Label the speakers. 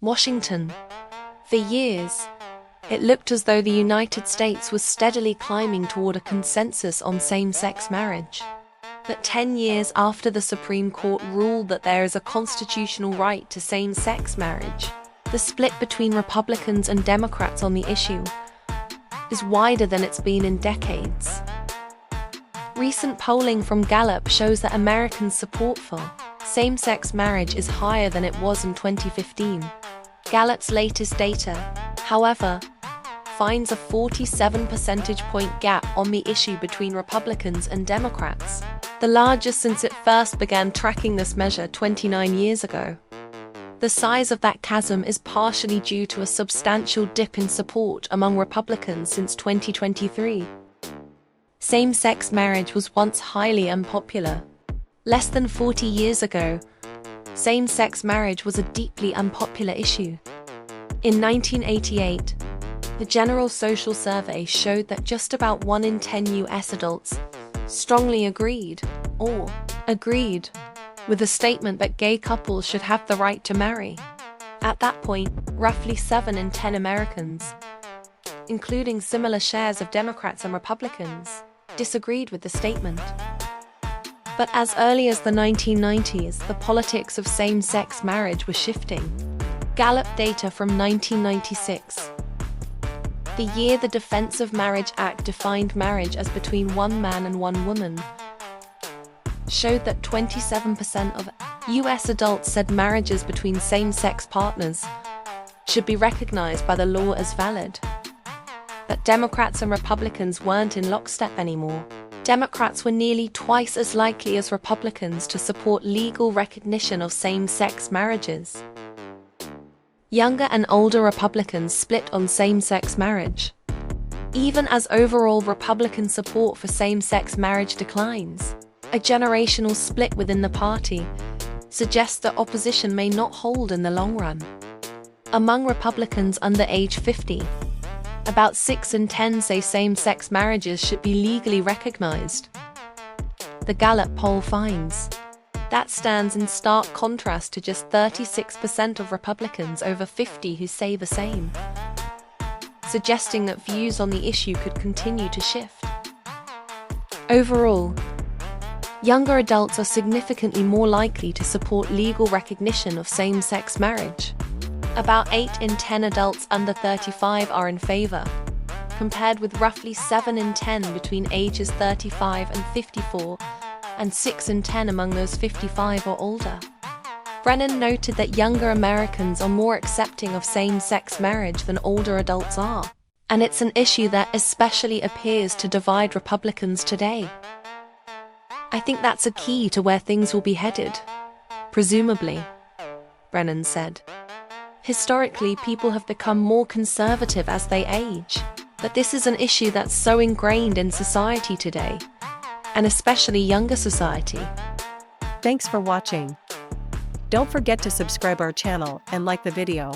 Speaker 1: Washington. For years, it looked as though the United States was steadily climbing toward a consensus on same-sex marriage. But 10 years after the Supreme Court ruled that there is a constitutional right to same-sex marriage, the split between Republicans and Democrats on the issue is wider than it's been in decades. Recent polling from Gallup shows that Americans' support for same-sex marriage is higher than it was in 2015. Gallup's latest data, however, finds a 47 percentage point gap on the issue between Republicans and Democrats, the largest since it first began tracking this measure 29 years ago. The size of that chasm is partially due to a substantial dip in support among Republicans since 2023. Same-sex marriage was once highly unpopular. Less than 40 years ago, same-sex marriage was a deeply unpopular issue. In 1988, the General Social Survey showed that just about 1 in 10 US adults strongly agreed with the statement that gay couples should have the right to marry. At that point, roughly 7 in 10 Americans, including similar shares of Democrats and Republicans, disagreed with the statement. But as early as the 1990s, the politics of same-sex marriage was shifting. Gallup data from 1996, the year the Defense of Marriage Act defined marriage as between one man and one woman, showed that 27% of US adults said marriages between same-sex partners should be recognized by the law as valid. That Democrats and Republicans weren't in lockstep anymore. Democrats were nearly twice as likely as Republicans to support legal recognition of same-sex marriages. Younger and older Republicans split on same-sex marriage. Even as overall Republican support for same-sex marriage declines, a generational split within the party suggests that opposition may not hold in the long run. Among Republicans under age 50, about 6 in 10 say same-sex marriages should be legally recognized. The Gallup poll finds that stands in stark contrast to just 36% of Republicans over 50 who say the same, suggesting that views on the issue could continue to shift. Overall, younger adults are significantly more likely to support legal recognition of same-sex marriage. About 8 in 10 adults under 35 are in favor, compared with roughly 7 in 10 between ages 35 and 54, and 6 in 10 among those 55 or older. Brennan noted that younger Americans are more accepting of same-sex marriage than older adults are, and it's an issue that especially appears to divide Republicans today. I think that's a key to where things will be headed, presumably, Brennan said. Historically, people have become more conservative as they age, but this is an issue that's so ingrained in society today, and especially younger society.
Speaker 2: Thanks for watching. Don't forget to subscribe our channel and like the video.